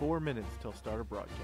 4 minutes till start of broadcast.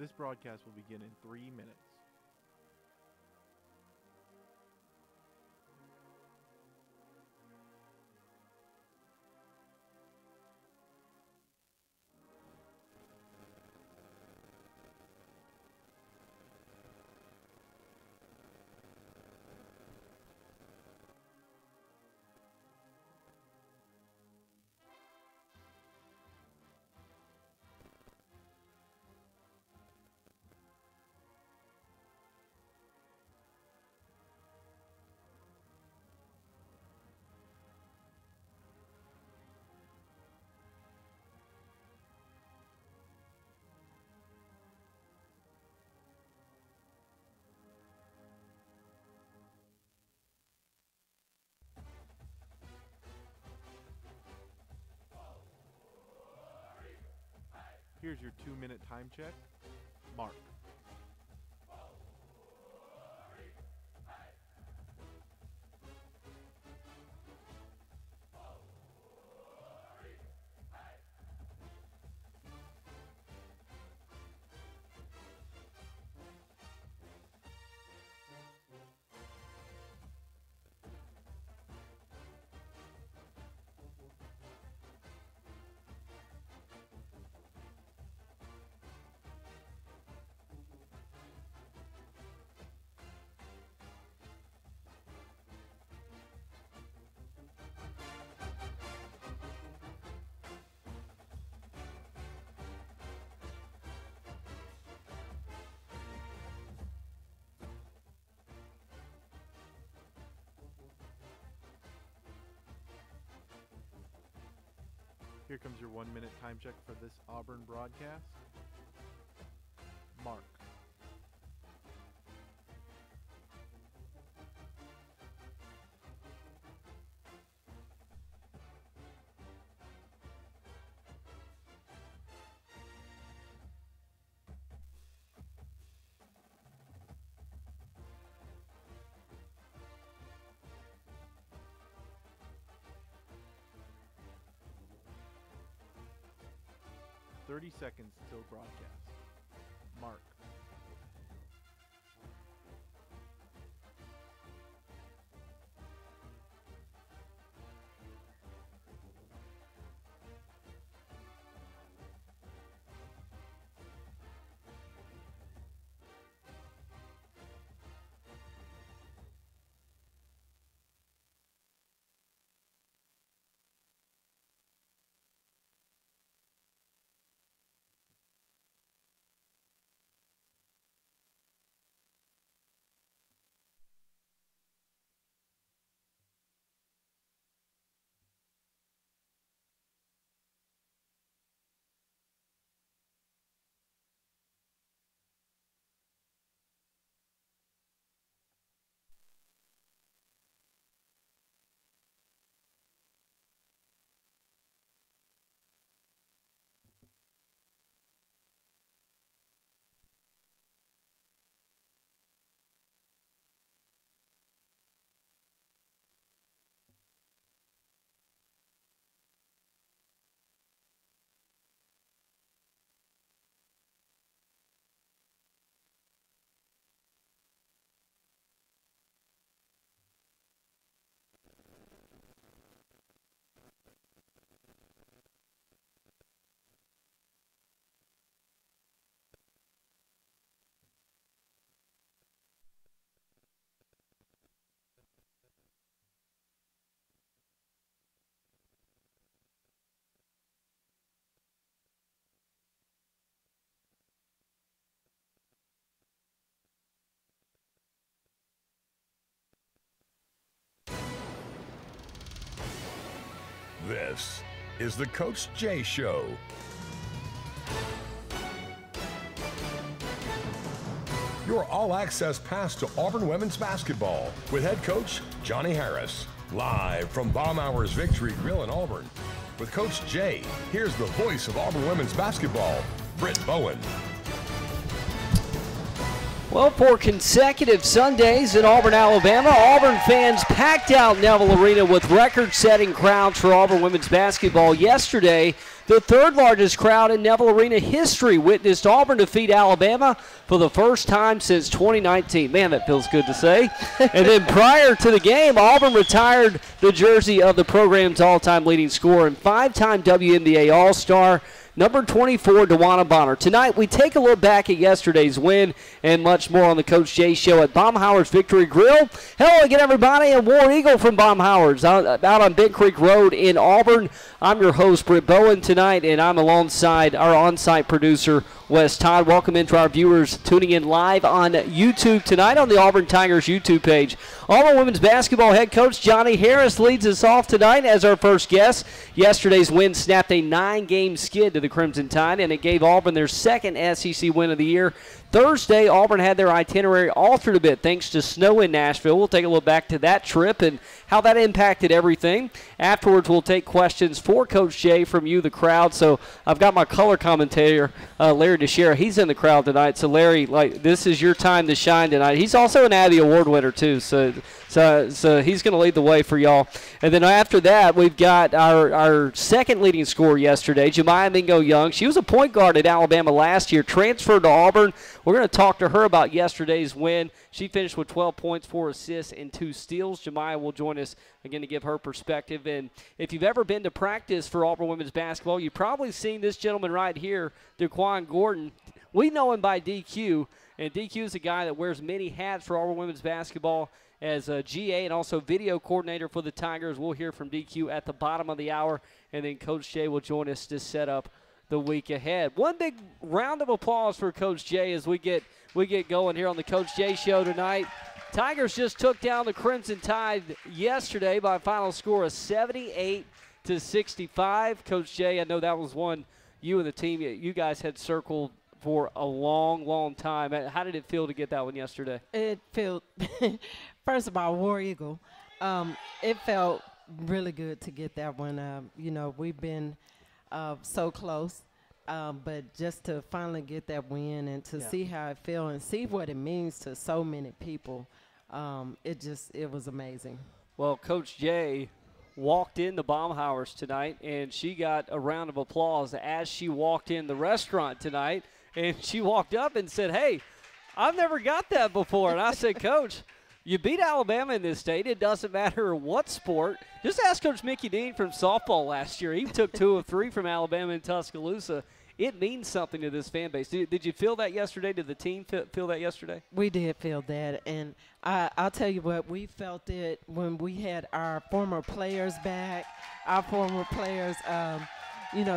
This broadcast will begin in 3 minutes. Here's your 2-minute time check. Mark. 'Here comes your 1-minute time check for this Auburn broadcast. Mark. 30 seconds till broadcast. Mark. This is the Coach Jay Show. Your all-access pass to Auburn women's basketball with head coach Johnny Harris. Live from Baumhower's Victory Grill in Auburn. With Coach Jay, here's the voice of Auburn women's basketball, Britt Bowen. Well, for consecutive Sundays in Auburn, Alabama, Auburn fans packed out Neville Arena with record-setting crowds for Auburn women's basketball. Yesterday, the third largest crowd in Neville Arena history witnessed Auburn defeat Alabama for the first time since 2019. Man, that feels good to say. And then prior to the game, Auburn retired the jersey of the program's all-time leading scorer and five-time WNBA All-Star, number 24, DeWanna Bonner. Tonight, we take a look back at yesterday's win and much more on the Coach Jay Show at Baumhower's Victory Grill. Hello again, everybody, and War Eagle from Baumhower's out on Big Creek Road in Auburn. I'm your host, Britt Bowen, tonight, and I'm alongside our on-site producer, Wes Todd. Welcome into our viewers tuning in live on YouTube tonight on the Auburn Tigers YouTube page. Auburn women's basketball head coach Johnny Harris leads us off tonight as our first guest. Yesterday's win snapped a 9-game skid to the Crimson Tide, and it gave Auburn their second SEC win of the year. Thursday, Auburn had their itinerary altered a bit thanks to snow in Nashville. We'll take a look back to that trip and how that impacted everything. Afterwards, we'll take questions for Coach Jay from you, the crowd. So I've got my color commentator, Larry Teixeira. He's in the crowd tonight. So, Larry, this is your time to shine tonight. He's also an Abby Award winner, too. So he's going to lead the way for y'all. And then after that, we've got our second leading scorer yesterday, Jemiah Mingo-Young. She was a point guard at Alabama last year, transferred to Auburn. We're going to talk to her about yesterday's win. She finished with 12 points, 4 assists, and 2 steals. Jemiah will join us again to give her perspective. And if you've ever been to practice for Auburn women's basketball, you've probably seen this gentleman right here, Daquan Gordon. We know him by DQ, and DQ is a guy that wears many hats for Auburn women's basketball as a GA and also video coordinator for the Tigers. We'll hear from DQ at the bottom of the hour, and then Coach Jay will join us to set up the week ahead. One big round of applause for Coach Jay as we get going here on the Coach Jay Show tonight. Tigers just took down the Crimson Tide yesterday by a final score of 78-65. Coach Jay, I know that was one you and the team, you guys had circled for a long, long time. How did it feel to get that one yesterday? It felt, first of all, War Eagle. It felt really good to get that one. We've been so close, but just to finally get that win and to see how it felt and see what it means to so many people, it was amazing. Well, Coach Jay walked into Baumhower's tonight, and she got a round of applause as she walked in the restaurant tonight, and she walked up and said, "Hey, I've never got that before." And I said, "Coach, you beat Alabama in this state. It doesn't matter what sport. Just ask Coach Mickey Dean from softball last year. He took 2 of 3 from Alabama in Tuscaloosa. It means something to this fan base." Did you feel that yesterday? Did the team feel that yesterday? We did feel that, and I'll tell you what, we felt it when we had our former players back. Our former players,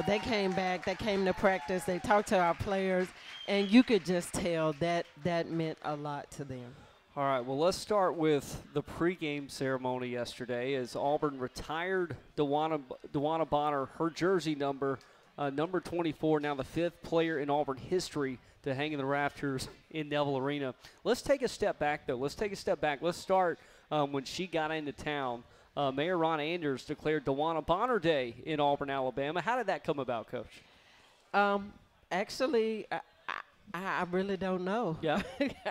they came back, they came to practice, they talked to our players, and you could just tell that meant a lot to them. All right, well, let's start with the pregame ceremony yesterday as Auburn retired DeWanna Bonner, her jersey number 24, now the 5th player in Auburn history to hang in the rafters in Neville Arena. Let's take a step back, though. Let's start when she got into town. Mayor Ron Anders declared DeWanna Bonner Day in Auburn, Alabama. How did that come about, Coach? Actually, I really don't know. Yeah?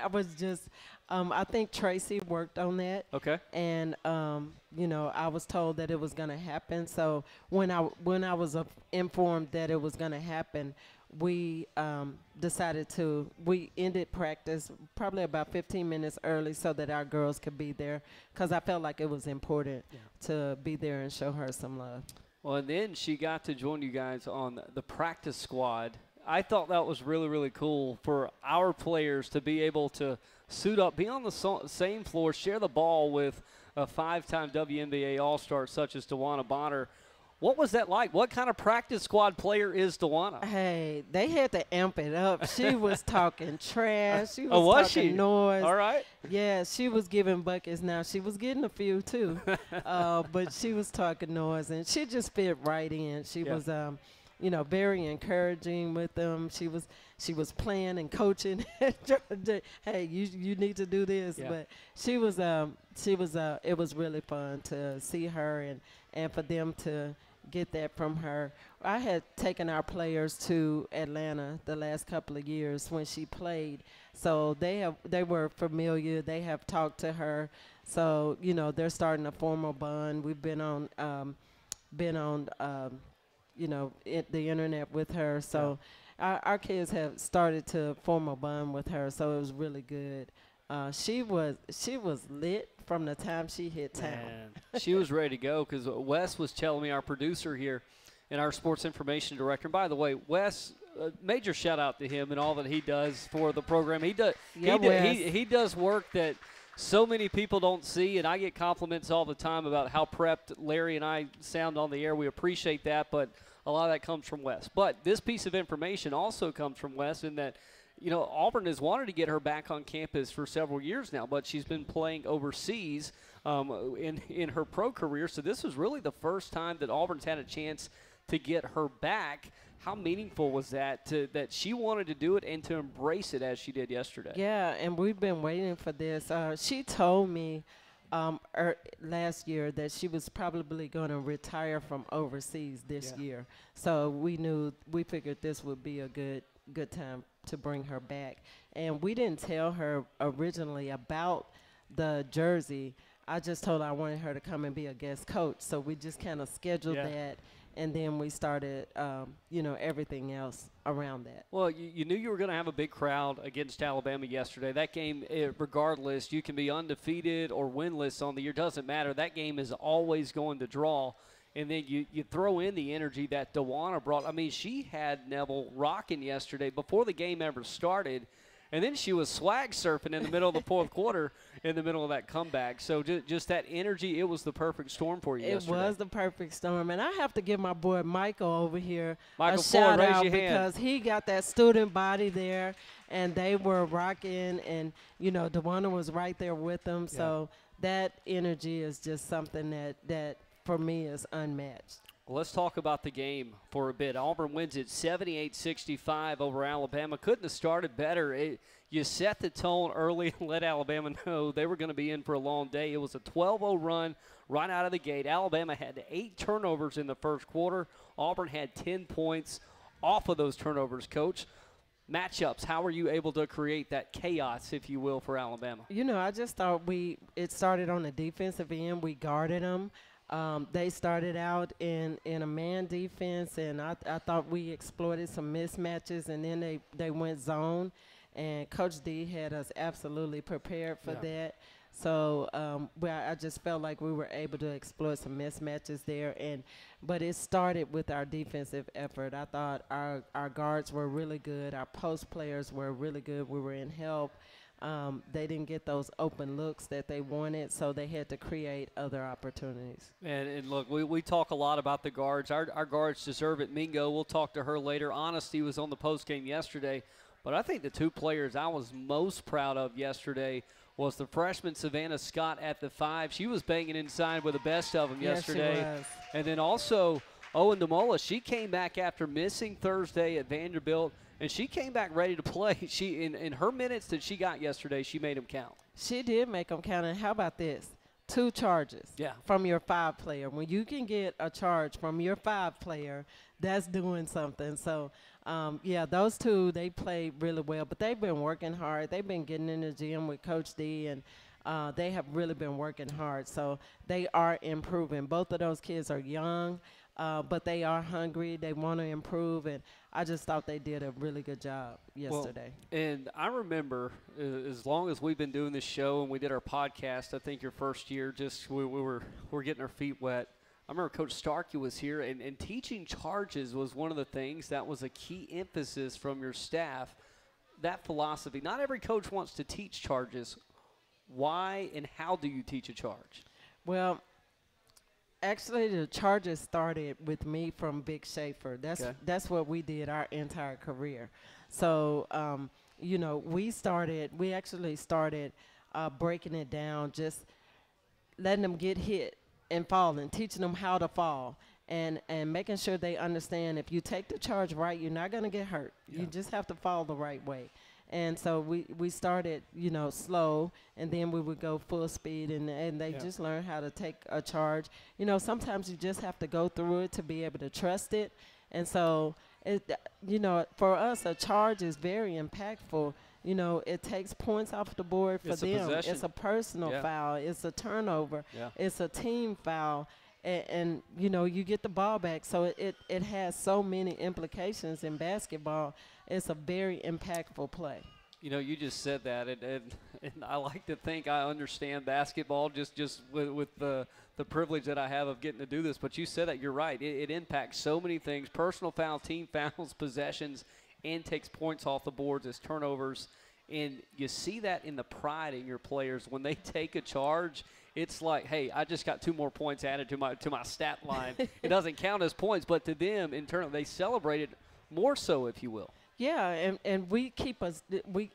I was just I think Tracy worked on that. Okay. And I was told that it was going to happen. So when I was informed that it was going to happen, we we ended practice probably about 15 minutes early so that our girls could be there, because I felt like it was important to be there and show her some love. Well, and then she got to join you guys on the practice squad. I thought that was really, really cool for our players to be able to suit up, be on the same floor, share the ball with a 5-time WNBA All-Star such as DeWanna Bonner. What was that like? What kind of practice squad player is Dewana? Hey, they had to amp it up. She was talking trash. She was, was talking she? noise. All right. Yeah, she was giving buckets. Now she was getting a few too, but she was talking noise, and she just fit right in. She was, very encouraging with them. She was playing and coaching. Hey, you need to do this. Yeah. But she was it was really fun to see her and for them to get that from her. I had taken our players to Atlanta the last couple of years when she played, so they were familiar. They have talked to her, so they're starting a formal bond. We've been on the internet with her, so our kids have started to form a bond with her. So it was really good. She was lit from the time she hit town. Man, she was ready to go because Wes was telling me, our producer here and our sports information director. And by the way, Wes, major shout out to him and all that he does for the program. He does work that so many people don't see, and I get compliments all the time about how prepped Larry and I sound on the air. We appreciate that, but a lot of that comes from Wes. But this piece of information also comes from Wes in that, Auburn has wanted to get her back on campus for several years now, but she's been playing overseas in her pro career. So this was really the first time that Auburn's had a chance to get her back. How meaningful was that that she wanted to do it and to embrace it as she did yesterday? Yeah, and we've been waiting for this. She told me last year that she was probably going to retire from overseas this year. So we figured this would be a good time to bring her back. And we didn't tell her originally about the jersey. I just told her I wanted her to come and be a guest coach. So we just kind of scheduled that, and then we started, everything else around that. Well, you knew you were going to have a big crowd against Alabama yesterday. That game, regardless, you can be undefeated or winless on the year. Doesn't matter. That game is always going to draw. And then you throw in the energy that Dewana brought. I mean, she had Neville rocking yesterday before the game ever started. And then she was swag surfing in the middle of the fourth quarter in the middle of that comeback. So just that energy, it was the perfect storm for you yesterday. It was the perfect storm. And I have to give my boy Michael over here Michael a Ford, shout raise out your hand. because he got that student body there, and they were rocking. And, Dewana was right there with them. So that energy is just something that for me is unmatched. Well, let's talk about the game for a bit. Auburn wins it 78-65 over Alabama. Couldn't have started better. You set the tone early and let Alabama know they were going to be in for a long day. It was a 12-0 run right out of the gate. Alabama had 8 turnovers in the first quarter. Auburn had 10 points off of those turnovers, Coach. Matchups, how were you able to create that chaos, if you will, for Alabama? I just thought it started on the defensive end. We guarded them. They started out in a man defense, and I thought we exploited some mismatches, and then they went zone, and Coach D had us absolutely prepared for that. So I just felt like we were able to exploit some mismatches there, but it started with our defensive effort. I thought our guards were really good. Our post players were really good. We were in help. They didn't get those open looks that they wanted, so they had to create other opportunities. And look, we talk a lot about the guards. Our guards deserve it. Mingo, we'll talk to her later. Honesty was on the postgame yesterday, but I think the 2 players I was most proud of yesterday was the freshman Savannah Scott at the 5. She was banging inside with the best of them yesterday. She was. And then also Owen Demola, she came back after missing Thursday at Vanderbilt. And she came back ready to play. She in her minutes that she got yesterday, she made them count. She did make them count. And how about this? 2 charges from your 5 player. When you can get a charge from your 5 player, that's doing something. So, those 2, they played really well. But they've been working hard. They've been getting in the gym with Coach D, and they have really been working hard. So they are improving. Both of those kids are young. But they are hungry. They want to improve, and I just thought they did a really good job yesterday. Well, and I remember, as long as we've been doing this show and we did our podcast, I think your first year, just we were getting our feet wet. I remember Coach Starkey was here, and teaching charges was one of the things that was a key emphasis from your staff. That philosophy. Not every coach wants to teach charges. Why and how do you teach a charge? Well, Actually, the charges started with me from Vic Schaefer. That's what we did our entire career. So, you know, we actually started breaking it down, just letting them get hit and falling, teaching them how to fall, and making sure they understand if you take the charge right, you're not going to get hurt. Yeah. You just have to fall the right way. And so we started, you know, slow, and then we would go full speed, and they just learn how to take a charge. You know, sometimes you just have to go through it to be able to trust it. And so, you know, for us, a charge is very impactful. You know, it takes points off the board for them. It's a personal foul. It's a turnover. Yeah. It's a team foul. And, you know, you get the ball back. So it has so many implications in basketball. It's a very impactful play. You know, you just said that, and I like to think I understand basketball just with the privilege that I have of getting to do this. But you said that, you're right. It impacts so many things: personal foul, team fouls, possessions, and takes points off the boards as turnovers. And you see that in the pride in your players when they take a charge. It's like, hey, I just got 2 more points added to my stat line. It doesn't count as points, but to them, internally, they celebrate it more so, if you will. Yeah, and we keep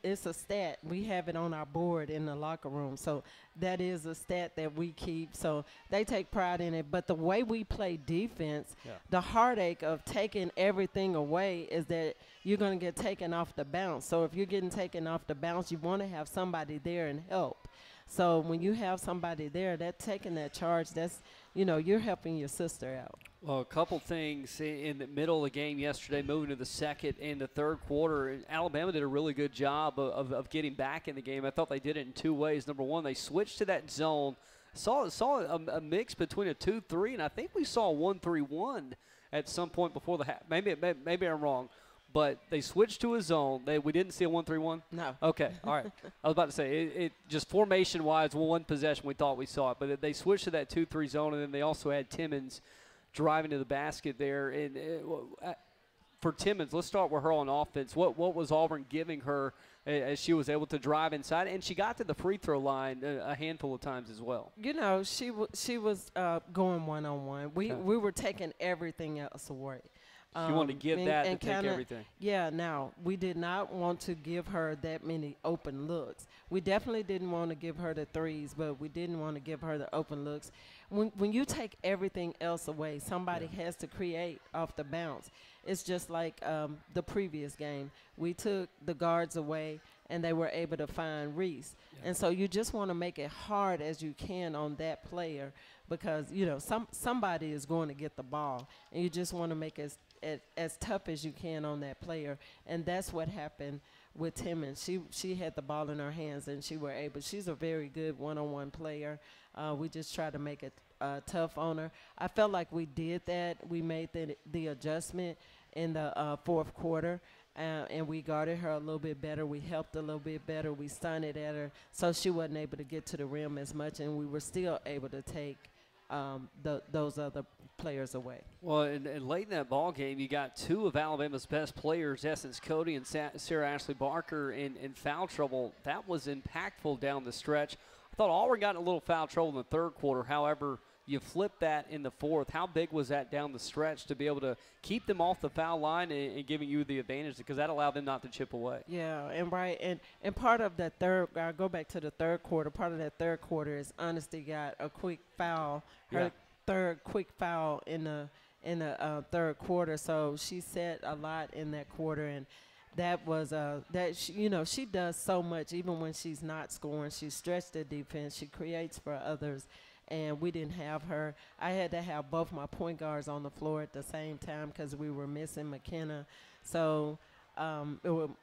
it's a stat. We have it on our board in the locker room. So that is a stat that we keep. So they take pride in it. But the way we play defense, the heartache of taking everything away is that you're going to get taken off the bounce. So if you're getting taken off the bounce, you want to have somebody there and help. So when you have somebody there, that taking that charge, that's, you know, you're helping your sister out. Well, a couple things in the middle of the game yesterday, moving to the second and the third quarter. Alabama did a really good job of getting back in the game. I thought they did it in 2 ways. Number one, they switched to that zone. Saw a mix between a 2-3, and I think we saw a 1-3-1 at some point before the half. Maybe I'm wrong. But they switched to a zone. We didn't see a 1-3-1? No. Okay, all right. I was about to say, it just formation-wise, one possession we thought we saw it. But they switched to that 2-3 zone, and then they also had Timmons driving to the basket there. And for Timmons, let's start with her on offense. What was Auburn giving her as she was able to drive inside? And she got to the free throw line a handful of times as well. You know, she was going one-on-one. We were taking everything else away. You wanted to give that to take everything. Yeah, now, we did not want to give her that many open looks. We definitely didn't want to give her the threes, but we didn't want to give her the open looks. When you take everything else away, somebody has to create off the bounce. It's just like the previous game. We took the guards away, and they were able to find Reese. And so you just want to make it hard as you can on that player because, you know, somebody is going to get the ball, and you just want to make it as tough as you can on that player. And that's what happened with Timmons. She had the ball in her hands, and she's a very good one-on-one player. We just tried to make it tough on her. I felt like we did that. We made the adjustment in the fourth quarter, and we guarded her a little bit better. We helped a little bit better. We stunned it at her, so she wasn't able to get to the rim as much, and we were still able to take those other players away. Well, and late in that ball game, you got 2 of Alabama's best players, Essence Cody and Sarah Ashley Barker, in foul trouble. That was impactful down the stretch. I thought Auburn got in a little foul trouble in the third quarter. However, you flipped that in the fourth. How big was that down the stretch to be able to keep them off the foul line and giving you the advantage, because that allowed them not to chip away? Yeah, and part of that third, I'll go back to the third quarter. Part of that third quarter is Honesty got a quick foul, her third quick foul in the third quarter. So she set a lot in that quarter, and that was she does so much even when she's not scoring. She stretched the defense. She creates for others. And we didn't have her. I had to have both my point guards on the floor at the same time because we were missing McKenna. So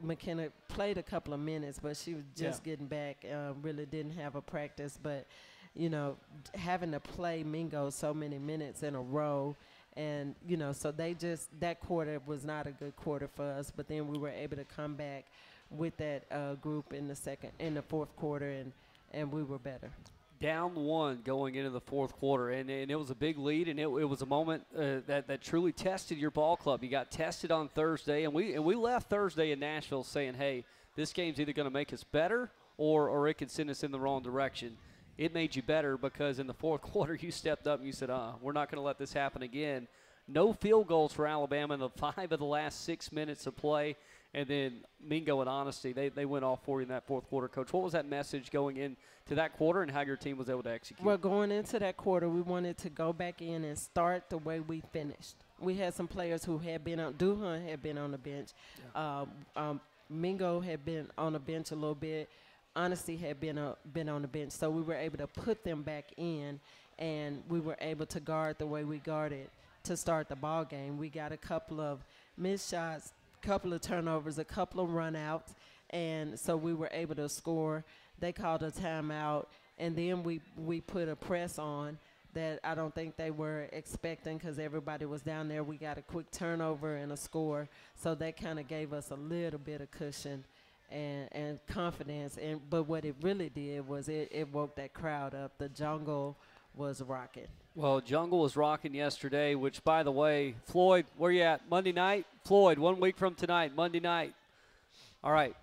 McKenna played a couple of minutes, but she was just getting back. Really didn't have a practice. But, you know, having to play Mingo so many minutes in a row, and, you know, so that quarter was not a good quarter for us. But then we were able to come back with that group in the fourth quarter, and we were better. Down 1 going into the fourth quarter, and it was a big lead, and it was a moment that truly tested your ball club. You got tested on Thursday, and we left Thursday in Nashville saying, hey, this game's either going to make us better or it could send us in the wrong direction. it made you better because in the fourth quarter you stepped up and you said, we're not going to let this happen again. No field goals for Alabama in the 5 of the last 6 minutes of play. And then Mingo and Honesty, they went off for you in that fourth quarter. Coach, what was that message going into that quarter and how your team was able to execute? Well, going into that quarter, we wanted to go back in and start the way we finished. We had some players who had been on – Duhan had been on the bench. Yeah. Mingo had been on the bench a little bit. Honesty had been on the bench. So we were able to put them back in, and we were able to guard the way we guarded to start the ball game. We got a couple of missed shots, couple of turnovers, a couple of run-outs, and so we were able to score. They called a timeout, and then we put a press on that I don't think they were expecting because everybody was down there. We got a quick turnover and a score, so that kind of gave us a little bit of cushion and confidence. But what it really did was it woke that crowd up. The jungle was rocking. Well, Jungle was rocking yesterday, which, by the way, Floyd, where you at? Monday night? Floyd, 1 week from tonight, Monday night. All right.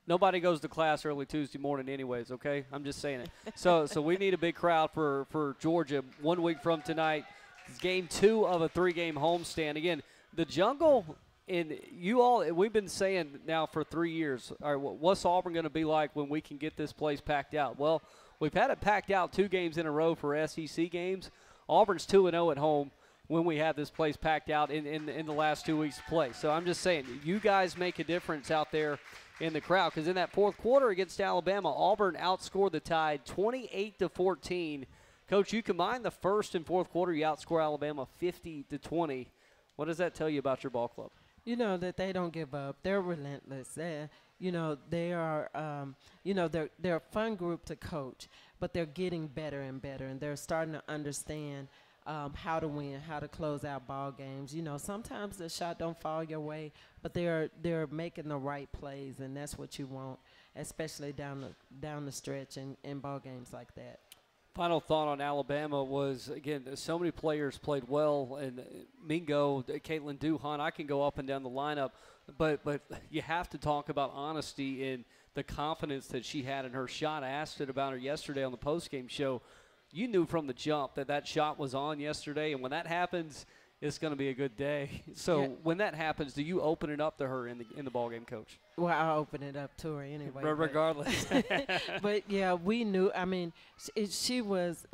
Nobody goes to class early Tuesday morning anyways, okay? I'm just saying it. So we need a big crowd for Georgia 1 week from tonight. It's game 2 of a 3-game homestand. Again, the Jungle, and you all, we've been saying now for 3 years, all right, what's Auburn going to be like when we can get this place packed out? Well, we've had it packed out 2 games in a row for SEC games. Auburn's 2-0 at home when we have this place packed out in the last 2 weeks of play. So I'm just saying, you guys make a difference out there in the crowd because in that fourth quarter against Alabama, Auburn outscored the Tide 28-14. Coach, you combine the first and fourth quarter, you outscore Alabama 50-20. What does that tell you about your ball club? You know that they don't give up. They're relentless. They are, they're a fun group to coach, but they're getting better and better, and they're starting to understand how to win, how to close out ball games. You know, sometimes the shot don't fall your way, but they're making the right plays, and that's what you want, especially down the stretch in ball games like that. Final thought on Alabama was, again, so many players played well, and Mingo, Caitlin Duhan, I can go up and down the lineup, but you have to talk about Honesty and the confidence that she had in her shot. I asked it about her yesterday on the postgame show. You knew from the jump that shot was on yesterday, and when that happens, it's going to be a good day. So when that happens, do you open it up to her in the ballgame, Coach? Well, I'll open it up to her anyway. Regardless. But yeah, we knew. I mean, she was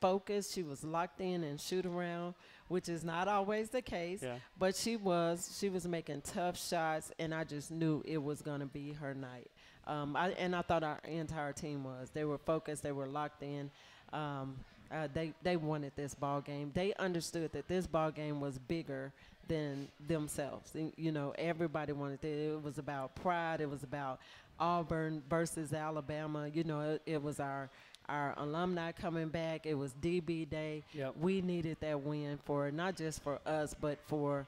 focused. She was locked in and shoot around, which is not always the case. Yeah. But she was making tough shots, and I just knew it was going to be her night. I thought our entire team was. They were focused. They were locked in. They wanted this ball game. They understood that this ball game was bigger than themselves. And, you know, everybody wanted it. It was about pride. It was about Auburn versus Alabama. You know, it was our alumni coming back. It was DB Day. Yep. We needed that win for not just for us, but for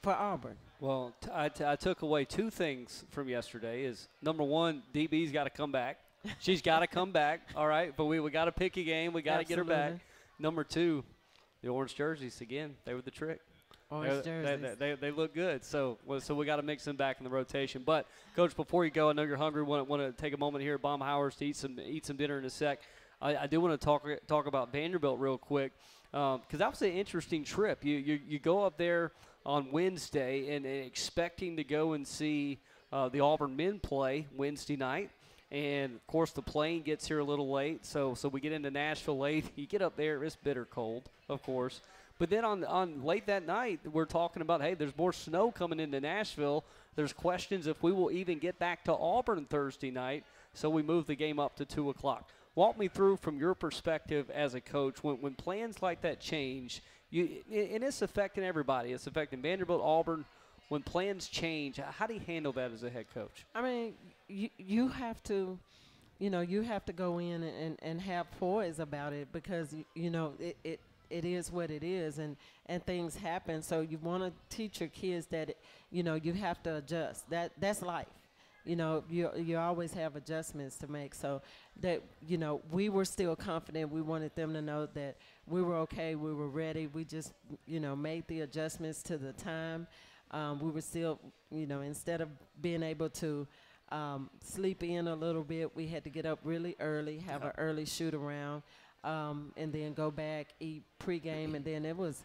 Auburn. Well, I took away 2 things from yesterday. Is number 1, DB's got to come back. She's got to come back, all right? But we got to pick a game. We got to get her back. Number 2, the orange jerseys, again, they were the trick. Orange jerseys. They look good. So we got to mix them back in the rotation. But, Coach, before you go, I know you're hungry. Want to take a moment here at Baumhower's to eat some dinner in a sec. I do want to talk about Vanderbilt real quick because that was an interesting trip. You go up there on Wednesday and expecting to go and see the Auburn men play Wednesday night. And, of course, the plane gets here a little late, so we get into Nashville late. You get up there, it's bitter cold, of course. But then on late that night, we're talking about, hey, there's more snow coming into Nashville. There's questions if we will even get back to Auburn Thursday night, so we move the game up to 2 o'clock. Walk me through from your perspective as a coach, when plans like that change, and it's affecting everybody. It's affecting Vanderbilt, Auburn. When plans change, how do you handle that as a head coach? I mean, you have to, you have to go in and have poise about it because, it is what it is and things happen. So you want to teach your kids that, you have to adjust. That's life. You always have adjustments to make. So that, we were still confident. We wanted them to know that we were okay. We were ready. We just, made the adjustments to the time. We were still, instead of being able to sleep in a little bit. We had to get up really early, have an early shoot around, and then go back, eat pregame, and then it was,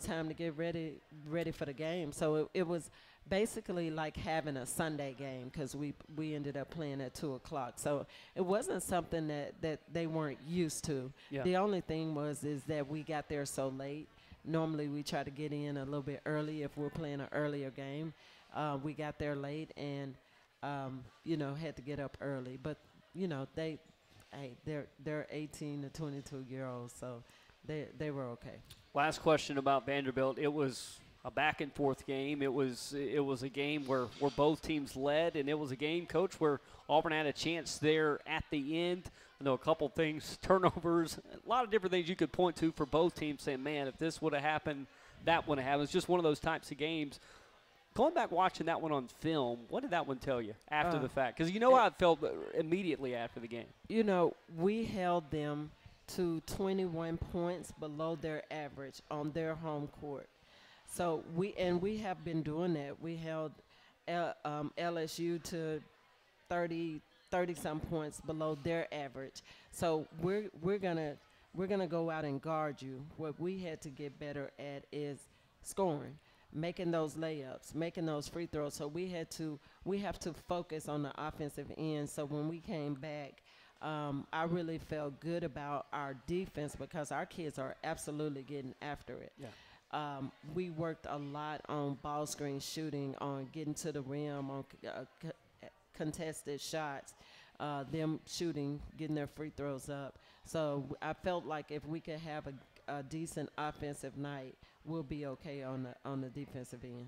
time to get ready for the game. So it was basically like having a Sunday game because we ended up playing at 2 o'clock. So it wasn't something that they weren't used to. Yeah. The only thing is that we got there so late. Normally we try to get in a little bit early if we're playing an earlier game. We got there late and, had to get up early. But, they're 18 to 22-year-olds, so they were okay. Last question about Vanderbilt. It was a back and forth game. It was a game where both teams led, and it was a game, Coach, where Auburn had a chance there at the end. I know a couple things, turnovers, a lot of different things you could point to for both teams saying, man, if this would have happened, that would have happened. It's just one of those types of games. Going back watching that one on film, what did that one tell you after the fact? Because how it felt immediately after the game. We held them to 21 points below their average on their home court. So we have been doing that. We held LSU to 30-some points below their average. So we're gonna go out and guard you. What we had to get better at is scoring, making those layups, making those free throws. So we have to focus on the offensive end. So when we came back, I really felt good about our defense because our kids are absolutely getting after it. Yeah. We worked a lot on ball screen shooting, on getting to the rim, on contested shots, them shooting, getting their free throws up. So I felt like if we could have a decent offensive night, we'll be okay on the defensive end.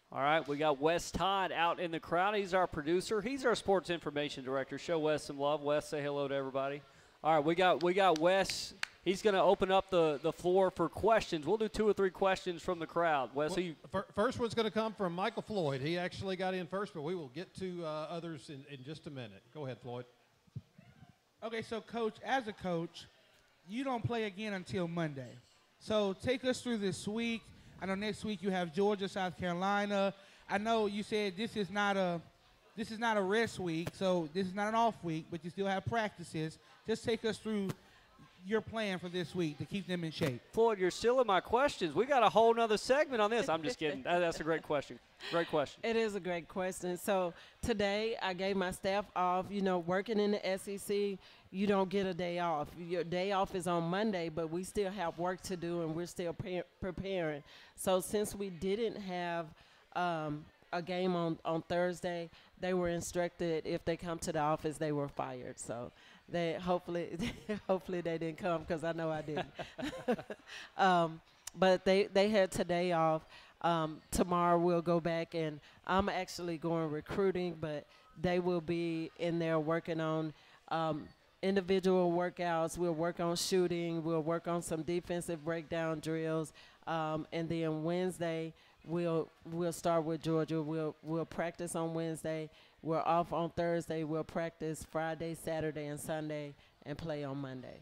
All right, we got Wes Todd out in the crowd. He's our producer. He's our sports information director. Show Wes some love. Wes, say hello to everybody. All right, we got Wes. He's going to open up the floor for questions. We'll do 2 or 3 questions from the crowd. Wes, first one's going to come from Michael Floyd. He actually got in first, but we will get to others in just a minute. Go ahead, Floyd. Okay, so, Coach, as a coach, you don't play again until Monday. So take us through this week. I know next week you have Georgia, South Carolina. I know you said this is not a rest week, so this is not an off week, but you still have practices. Just take us through your plan for this week to keep them in shape. Floyd, you're still in my questions. We got a whole nother segment on this. I'm just kidding. That's a great question. Great question. It is a great question. So today I gave my staff off. Working in the SEC, you don't get a day off. Your day off is on Monday, but we still have work to do, and we're still preparing. So since we didn't have a game on Thursday, they were instructed if they come to the office, they were fired. So they hopefully they didn't come because I know I didn't. But they had today off. Tomorrow we'll go back, and I'm actually going recruiting, but they will be in there working on individual workouts. We'll work on shooting. We'll work on some defensive breakdown drills. And then Wednesday we'll start with Georgia. We'll practice on Wednesday. We're off on Thursday. We'll practice Friday, Saturday, and Sunday, and play on Monday.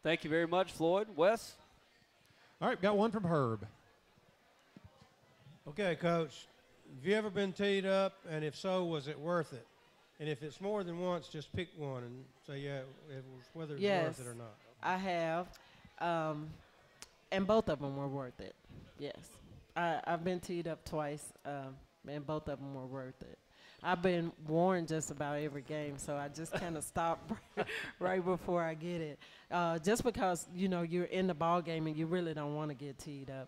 Thank you very much, Floyd. Wes? All right, got one from Herb. Okay, Coach, have you ever been teed up, and if so, was it worth it? And if it's more than once, just pick one and say, yeah, it was, whether it's worth it or not. I have, and both of them were worth it, yes. I've been teed up twice, and both of them were worth it. I've been warned just about every game, so I just kind of stop right before I get it. Just because, you're in the ball game and you really don't want to get teed up.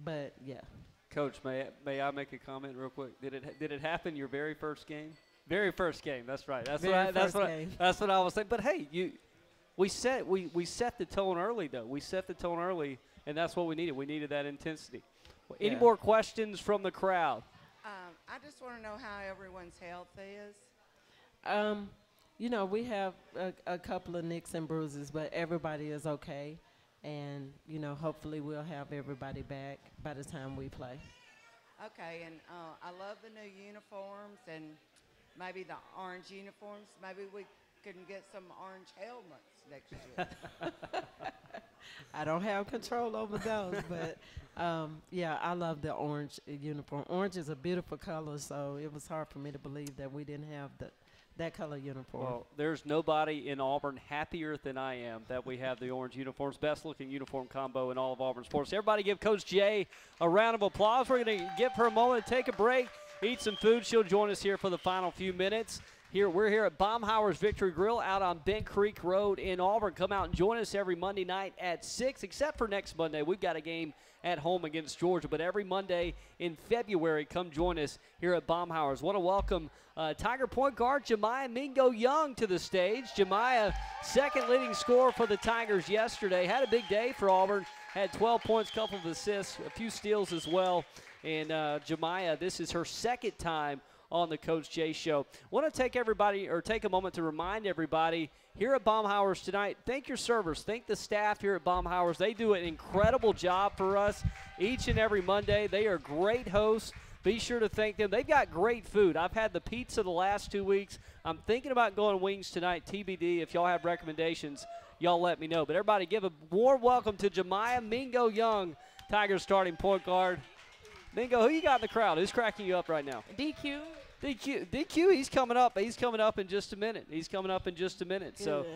But, yeah. Coach, may I make a comment real quick? Did it happen your very first game? Very first game. That's right. That's what I was saying. But hey, we set the tone early though. We set the tone early, and that's what we needed. We needed that intensity. Any more questions from the crowd? I just want to know how everyone's health is. We have a couple of nicks and bruises, but everybody is okay. And, hopefully we'll have everybody back by the time we play. Okay, and I love the new uniforms and maybe the orange uniforms. Maybe we can get some orange helmets next year. I don't have control over those, but yeah, I love the orange uniform. Orange is a beautiful color, so it was hard for me to believe that we didn't have that color uniform. Well, there's nobody in Auburn happier than I am that we have the orange uniforms. Best looking uniform combo in all of Auburn sports. Everybody give Coach Jay a round of applause. We're going to give her a moment to take a break, eat some food. She'll join us here for the final few minutes. We're here at Baumhower's Victory Grill out on Bent Creek Road in Auburn. Come out and join us every Monday night at 6, except for next Monday. We've got a game at home against Georgia, but every Monday in February, come join us here at Baumhower's. Want to welcome Tiger point guard Jemiah Mingo Young to the stage. Jemiah, second leading scorer for the Tigers yesterday. Had a big day for Auburn. Had 12 points, couple of assists, a few steals as well. And Jemiah, this is her second time on the Coach Jay Show. Want to take a moment to remind everybody here at Baumhower's tonight, thank your servers, thank the staff here at Baumhower's. They do an incredible job for us each and every Monday. They are great hosts. Be sure to thank them. They've got great food. I've had the pizza the last 2 weeks. I'm thinking about going wings tonight, TBD. If y'all have recommendations, y'all let me know. But everybody give a warm welcome to Jemiah Mingo Young, Tigers starting point guard. Mingo, who you got in the crowd? Who's cracking you up right now? DQ. DQ, he's coming up. He's coming up in just a minute. So,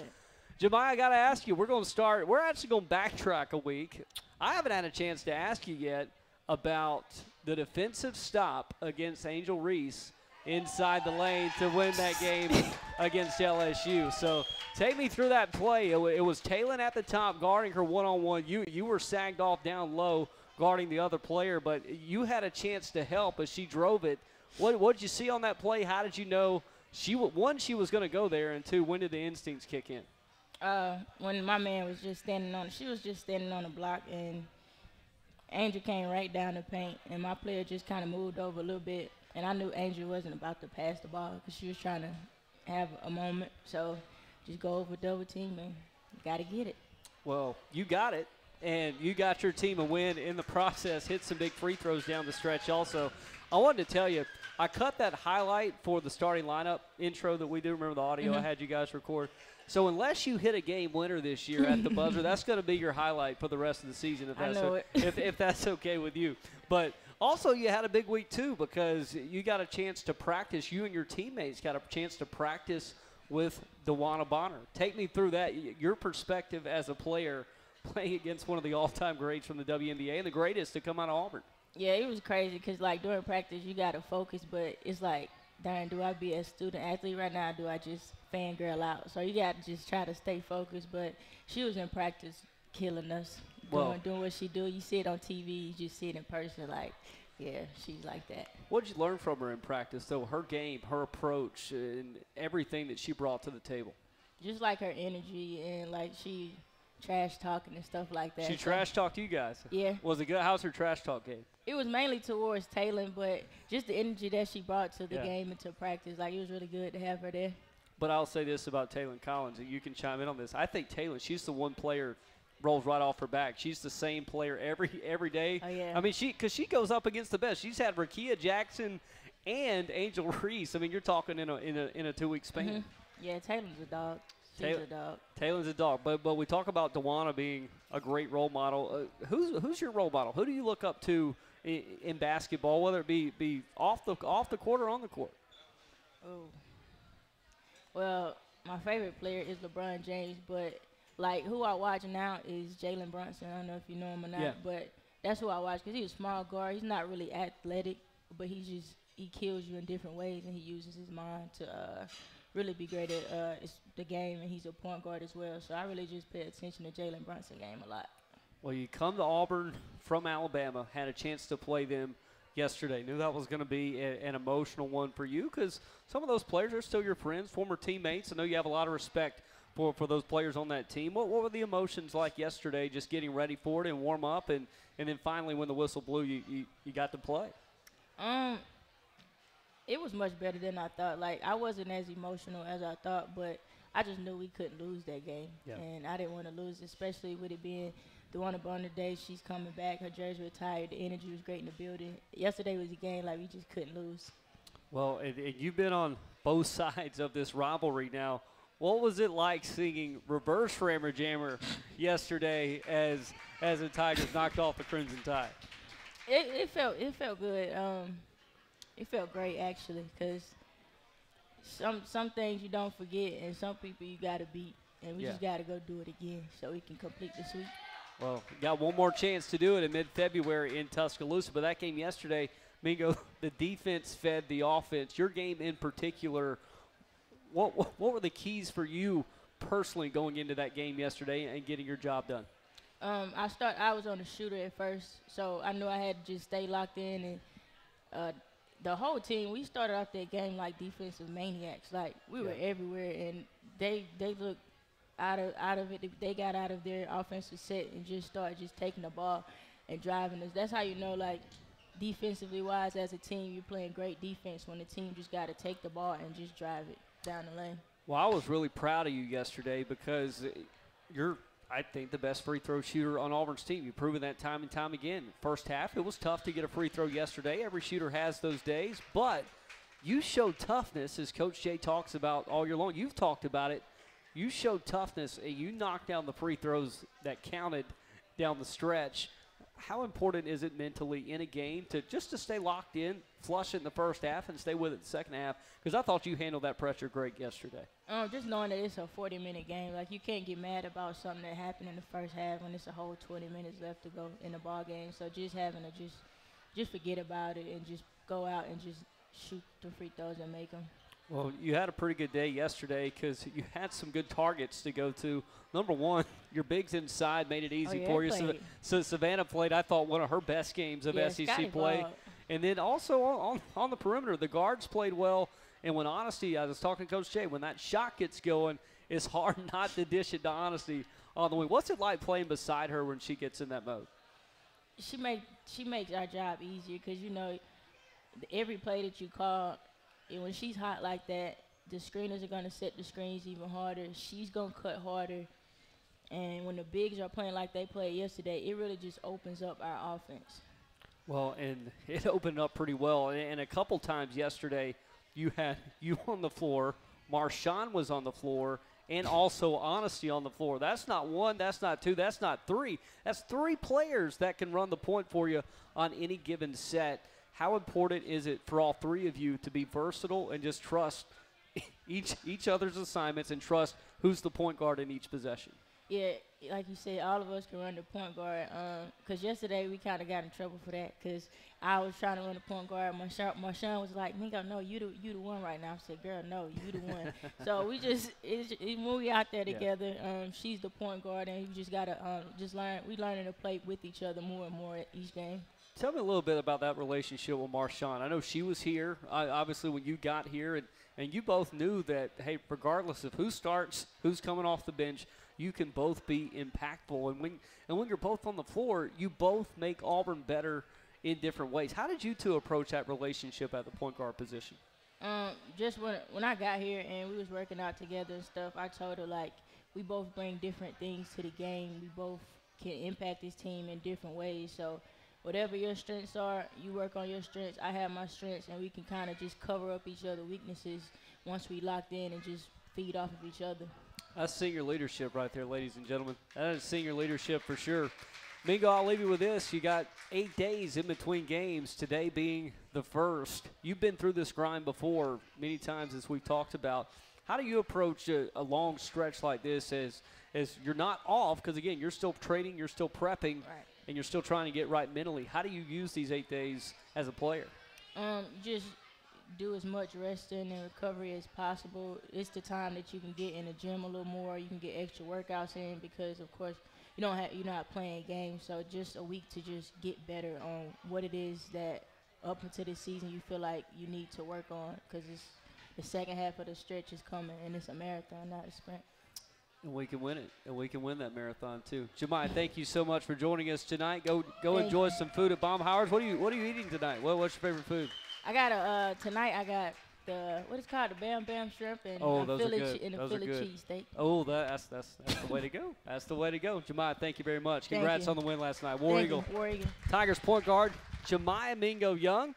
Jemiah, I got to ask you, we're actually going to backtrack a week. I haven't had a chance to ask you yet about the defensive stop against Angel Reese inside the lane to win that game against LSU. So, take me through that play. It was Talon at the top guarding her one-on-one. You were sagged off down low guarding the other player, but you had a chance to help as she drove it. What did you see on that play? How did you know she was going to go there, and two, when did the instincts kick in? When my man was just standing on the block, and Angel came right down the paint, and my player just kind of moved over a little bit, and I knew Angel wasn't about to pass the ball because she was trying to have a moment. So just go over double team, and you got to get it. Well, you got it, and you got your team a win in the process. Hit some big free throws down the stretch also. I wanted to tell you, I cut that highlight for the starting lineup intro that we do. Remember the audio I had you guys record? So unless you hit a game winner this year at the buzzer, that's going to be your highlight for the rest of the season if that's okay with you. But also you had a big week too because you got a chance to practice. You and your teammates got a chance to practice with DeWanna Bonner. Take me through that, your perspective as a player playing against one of the all-time greats from the WNBA and the greatest to come out of Auburn. Yeah, it was crazy because, like, during practice, you got to focus, but it's like, darn, do I be a student-athlete right now or do I just fangirl out? So you got to just try to stay focused, but she was in practice killing us, doing what she do. You see it on TV, you just see it in person, like, yeah, she's like that. What did you learn from her in practice, though, her game, her approach, and everything that she brought to the table? Just like her energy and, like, she trash talking and stuff like that. She trash talked you guys? Yeah. Was it good? How's her trash talk game? It was mainly towards Talon, but just the energy that she brought to the game and to practice, like, it was really good to have her there. But I'll say this about Talon Collins, and you can chime in on this. I think Talon, she's the one player rolls right off her back. She's the same player every day. Oh, yeah. I mean, because she goes up against the best. She's had Rakia Jackson and Angel Reese. I mean, you're talking in a 2-week span. Mm-hmm. Yeah, Talon's a dog. She's a dog. Talon's a dog. But we talk about DeWanna being a great role model. Who's your role model? Who do you look up to in basketball, whether it be off the court or on the court? Oh. Well, my favorite player is LeBron James, but like who I watch now is Jalen Brunson. I don't know if you know him or not, but that's who I watch because he's a small guard. He's not really athletic, but he kills you in different ways, and he uses his mind to really be great at the game, and he's a point guard as well. So I really just pay attention to Jalen Brunson game a lot. Well, you come to Auburn from Alabama, had a chance to play them yesterday. Knew that was going to be an emotional one for you because some of those players are still your friends, former teammates. I know you have a lot of respect for those players on that team. What were the emotions like yesterday, just getting ready for it and warm up, and then finally when the whistle blew, you got to play? It was much better than I thought. Like, I wasn't as emotional as I thought, but I just knew we couldn't lose that game. Yeah. And I didn't want to lose, especially with it being DeWanna Bonner Day. She's coming back. Her jersey retired. The energy was great in the building. Yesterday was a game like we just couldn't lose. Well, and you've been on both sides of this rivalry now. what was it like singing Reverse Rammer Jammer yesterday as the Tigers knocked off the Crimson Tide? It felt good. It felt great actually, because some things you don't forget, and some people you got to beat, and we just got to go do it again so we can complete the sweep. Well, got one more chance to do it in mid-February in Tuscaloosa, but that game yesterday, Mingo, the defense fed the offense. Your game in particular, what were the keys for you personally going into that game yesterday and getting your job done? I was on the shooter at first, so I knew I had to just stay locked in, and the whole team, we started off that game like defensive maniacs. Like, we were everywhere, and they looked out of it. They got out of their offensive set and just started just taking the ball and driving us. That's how you know, like, defensively wise, as a team, you're playing great defense when the team just got to take the ball and just drive it down the lane. Well, I was really proud of you yesterday because you're, I think, the best free throw shooter on Auburn's team. You've proven that time and time again. First half, it was tough to get a free throw yesterday. Every shooter has those days, but you showed toughness, as Coach Jay talks about all year long. You've talked about it. You showed toughness, and you knocked down the free throws that counted down the stretch. How important is it mentally in a game to stay locked in, flush it in the first half, and stay with it the second half? Because I thought you handled that pressure great yesterday. Just knowing that it's a 40-minute game, like, you can't get mad about something that happened in the first half when it's a whole 20 minutes left to go in the ball game. So just having to just forget about it and just go out and just shoot the free throws and make them. Well, you had a pretty good day yesterday because you had some good targets to go to. Number one, your bigs inside made it easy for you. So Savannah played, I thought, one of her best games of SEC play. And then also on the perimeter, the guards played well. And when Honesty, I was talking to Coach Jay, when that shot gets going, it's hard not to dish it to Honesty on the wing. What's it like playing beside her when she gets in that mode? She makes our job easier because, you know, every play that you call, and when she's hot like that, the screeners are going to set the screens even harder. She's going to cut harder. And when the bigs are playing like they played yesterday, it really just opens up our offense. Well, and it opened up pretty well. And a couple times yesterday, you had you on the floor, Marshawn was on the floor, and also Honesty on the floor. That's not one, that's not two, that's not three. That's three players that can run the point for you on any given set. How important is it for all three of you to be versatile and just trust each other's assignments and trust who's the point guard in each possession? Yeah, like you said, all of us can run the point guard. Because yesterday we kind of got in trouble for that because I was trying to run the point guard. Marshawn was like, Mingo, no, you the one right now. I said, girl, no, you the one. So we when we out there together, she's the point guard, and you just got to we learning to play with each other more and more each game. Tell me a little bit about that relationship with Marshawn. I know she was here, obviously, when you got here, and you both knew that, hey, regardless of who starts, who's coming off the bench, you can both be impactful. And when you're both on the floor, you both make Auburn better in different ways. How did you two approach that relationship at the point guard position? Just when I got here and we was working out together and stuff, I told her, like, we both bring different things to the game. We both can impact this team in different ways. So whatever your strengths are, you work on your strengths. I have my strengths, and we can kind of just cover up each other's weaknesses once we locked in and just feed off of each other. That's senior leadership right there, ladies and gentlemen. That is senior leadership for sure. Mingo, I'll leave you with this. You got 8 days in between games, today being the first. You've been through this grind before many times, as we've talked about. How do you approach a long stretch like this as you're not off? Because, again, you're still training, you're still prepping, right, and you're still trying to get right mentally. How do you use these 8 days as a player? Just do as much resting and recovery as possible. It's the time that you can get in the gym a little more. You can get extra workouts in because, of course, you're not playing games. So just a week to just get better on what it is that up until this season you feel like you need to work on, because it's the second half of the stretch is coming, and it's a marathon, not a sprint. And we can win it, and we can win that marathon too. Jemiah, thank you so much for joining us tonight. Go enjoy some food at Baumhauer's. What are you eating tonight? What's your favorite food? I got tonight I got the what is it called, the Bam Bam shrimp and Philly cheesesteak. Oh, that's the way to go. That's the way to go. Jemiah, thank you very much. Congrats on the win last night. War Eagle. Tigers point guard Jemiah Mingo Young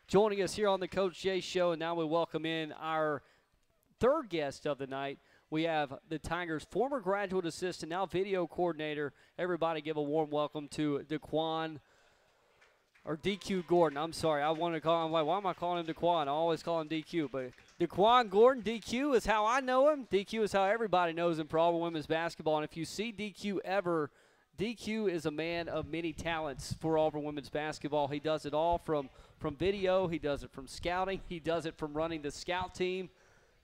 joining us here on the Coach Jay Show, and now we welcome in our third guest of the night. we have the Tigers' former graduate assistant, now video coordinator. Everybody give a warm welcome to DeQuan, or DQ Gordon. I'm sorry. I want to call him, like, why am I calling him DeQuan? I always call him DQ. But DeQuan Gordon, DQ is how I know him. DQ is how everybody knows him for Auburn women's basketball. And if you see DQ ever, DQ is a man of many talents for Auburn women's basketball. He does it all from video. He does it from scouting. He does it from running the scout team.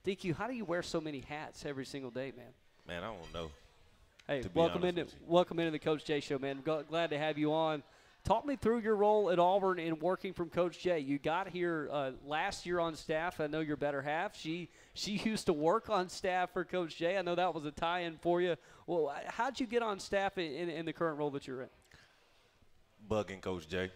DQ, how do you wear so many hats every single day, man? Man, I don't know. Hey, welcome into the Coach Jay Show, man. Glad to have you on. Talk me through your role at Auburn in working from Coach Jay. You got here last year on staff. I know your better half. She used to work on staff for Coach Jay. I know that was a tie-in for you. Well, how'd you get on staff in the current role that you're in? Bugging Coach Jay.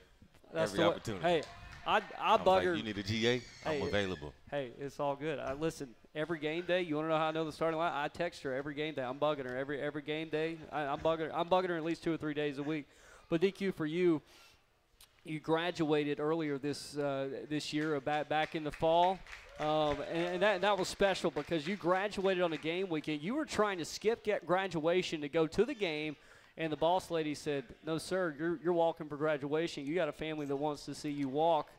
That's every opportunity. Hey, I bug her. Like, you need a GA? I'm available. Hey, it's all good. Listen, every game day, you want to know how I know the starting line? I text her every game day. I'm bugging her every game day. I'm bugging her at least 2 or 3 days a week. But DQ, for you, you graduated earlier this year, back in the fall, and that was special because you graduated on a game weekend. You were trying to skip graduation to go to the game, and the boss lady said, "No, sir, you're walking for graduation. You got a family that wants to see you walk."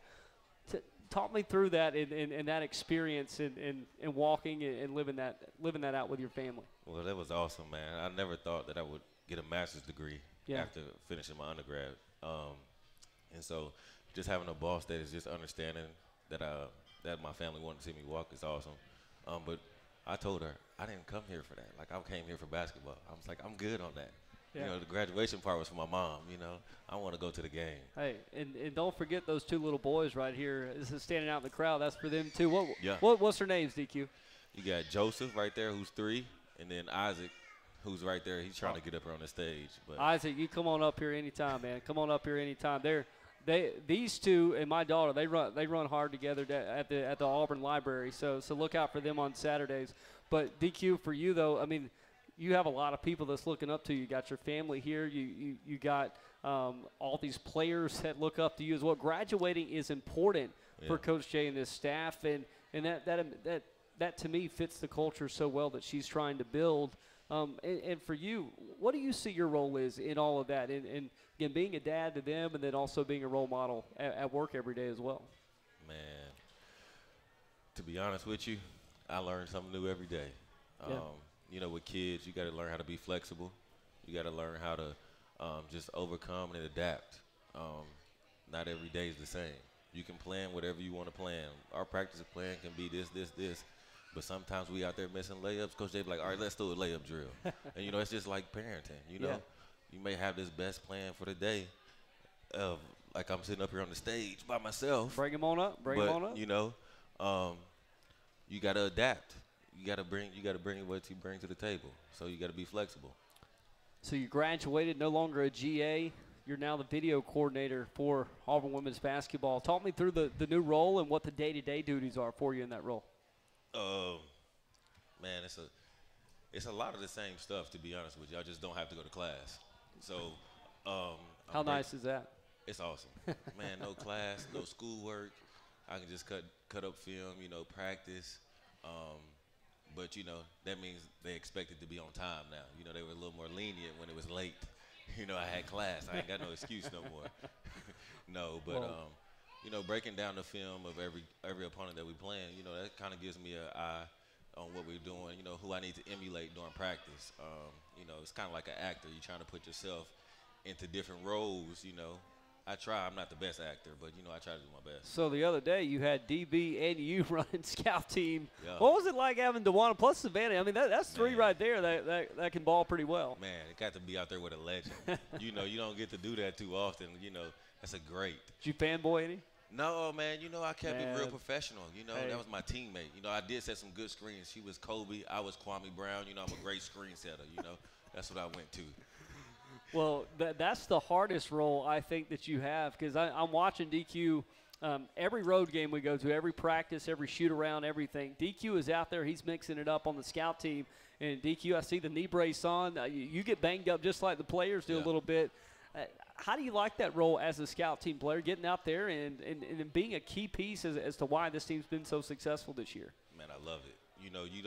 Talk me through that and that experience in walking and living that out with your family. Well, that was awesome, man. I never thought that I would get a master's degree after finishing my undergrad. And so just having a boss that is just understanding that that my family wanted to see me walk is awesome. But I told her I didn't come here for that. Like, I came here for basketball. I was like, I'm good on that. Yeah. You know, the graduation part was for my mom. You know, I want to go to the game. Hey, and don't forget those 2 little boys right here. This is standing out in the crowd. That's for them too. What's their names, DQ? You got Joseph right there, who's 3, and then Isaac, who's right there. He's trying to get up here on the stage. But Isaac, you come on up here anytime, man. Come on up here anytime. These 2 and my daughter, they run hard together at the Auburn Library. So look out for them on Saturdays. But DQ, for you though, I mean, you have a lot of people that's looking up to you. You got your family here. You got all these players that look up to you as well. Graduating is important for Coach Jay and his staff, and that to me fits the culture so well that she's trying to build. And for you, what do you see your role is in all of that? And again, being a dad to them, and then also being a role model at work every day as well. Man, to be honest with you, I learn something new every day. You know, with kids, you got to learn how to be flexible. You got to learn how to just overcome and adapt. Not every day is the same. You can plan whatever you want to plan. Our practice plan can be this. But sometimes we out there missing layups. Coach Jay be like, all right, let's do a layup drill. And, you know, it's just like parenting, you know. You may have this best plan for the day of, like, I'm sitting up here on the stage by myself. Bring him on up. Bring him on up. You know, you got to adapt. You got to bring what you bring to the table. So you got to be flexible. So you graduated, no longer a GA. You're now the video coordinator for Auburn women's basketball. Talk me through the new role and what the day-to-day duties are for you in that role. Man, it's a lot of the same stuff, to be honest with you. I just don't have to go to class. So, how nice is that? It's awesome, man. No class, no schoolwork. I can just cut up film, you know, practice. But you know, that means they expected to be on time now. You know, they were a little more lenient when it was late. You know, I had class. I ain't got no excuse no more. No, but you know, breaking down the film of every opponent that we playing, you know, that kind of gives me an eye on what we're doing, you know, who I need to emulate during practice. You know, it's kind of like an actor. You're trying to put yourself into different roles, you know. I try. I'm not the best actor, but, you know, I try to do my best. So the other day you had DB and you running scout team. Yeah. What was it like having DeWanna plus Savannah? I mean, that's 3 right there that can ball pretty well. Man, it got to be out there with a legend. You know, you don't get to do that too often. You know, that's a great. Did you fanboy any? No, man. You know, I kept it real professional. You know, that was my teammate. You know, I did set some good screens. She was Kobe. I was Kwame Brown. You know, I'm a great screen setter. You know, that's what I went to. Well, that's the hardest role I think that you have, because I'm watching DQ every road game we go to, every practice, every shoot around, everything. DQ is out there. He's mixing it up on the scout team. And DQ, I see the knee brace on. You get banged up just like the players do a little bit. How do you like that role as a scout team player, getting out there and being a key piece as to why this team's been so successful this year? Man, I love it. You know, you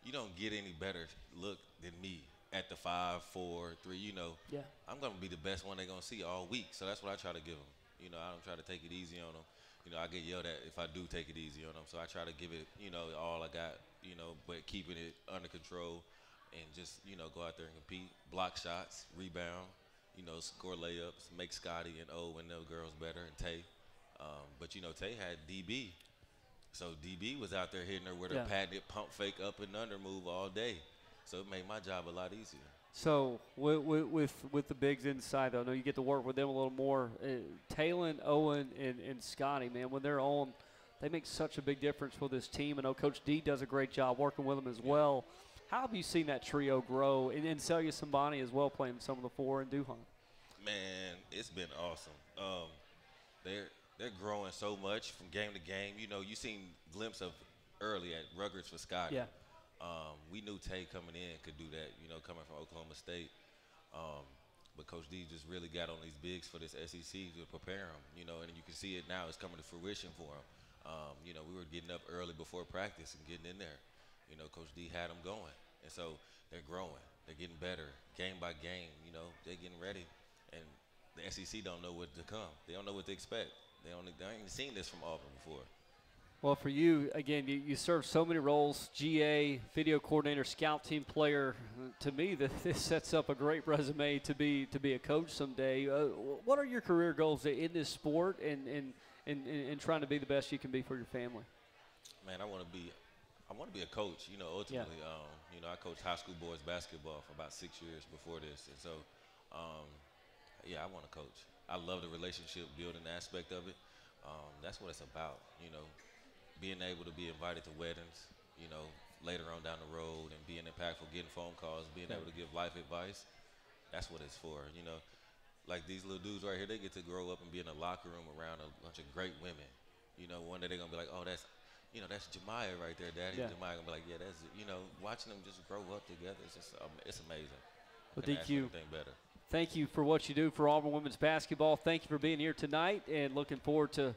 you don't get any better look than me at the 5, 4, 3. You know, Yeah. I'm gonna be the best one they're gonna see all week. So that's what I try to give them. You know, I don't try to take it easy on them. You know, I get yelled at if I do take it easy on them. So I try to give it, you know, all I got. You know, but keeping it under control and just, you know, go out there and compete, block shots, rebound. You know, score layups, make Scotty and O and the girls better, and Tay. But, you know, Tay had DB. So DB was out there hitting her with her patented pump fake up and under move all day. So it made my job a lot easier. So with the bigs inside, though, I know you get to work with them a little more. Taylon, Owen, and Scotty, man, when they're on, they make such a big difference for this team. I know Coach D does a great job working with them as well. How have you seen that trio grow? And Celia Sambani as well, playing some of the 4 in Duhon. Man, it's been awesome. They're growing so much from game to game. You know, you seen glimpse of early at Rutgers for Scotty. Yeah. We knew Tay coming in could do that, you know, coming from Oklahoma State. But Coach D just really got on these bigs for this SEC to prepare them, you know, and you can see it now. It's coming to fruition for them. You know, we were getting up early before practice and getting in there. You know, Coach D had them going. And so they're growing. They're getting better game by game. You know, they're getting ready. And the SEC don't know what to come. They don't know what to expect. They ain't even seen this from Auburn before. Well, for you, again, you serve so many roles, GA, video coordinator, scout team player. To me, this sets up a great resume to be a coach someday. What are your career goals in this sport and trying to be the best you can be for your family? Man, I want to be a coach, you know, ultimately. You know, I coached high school boys basketball for about 6 years before this. And so, yeah, I want to coach. I love the relationship building aspect of it. That's what it's about, you know, being able to be invited to weddings, you know, later on down the road and being impactful, getting phone calls, being able to give life advice. That's what it's for, you know. Like these little dudes right here, they get to grow up and be in a locker room around a bunch of great women. You know, one day they're going to be like, oh, that's Jemiah right there, Daddy. Yeah. Jemiah going to be like, yeah, that's, you know, watching them just grow up together, it's just, it's amazing. Well, Couldn't ask for DQ, anything better. thank you for what you do for Auburn women's basketball. Thank you for being here tonight, and looking forward to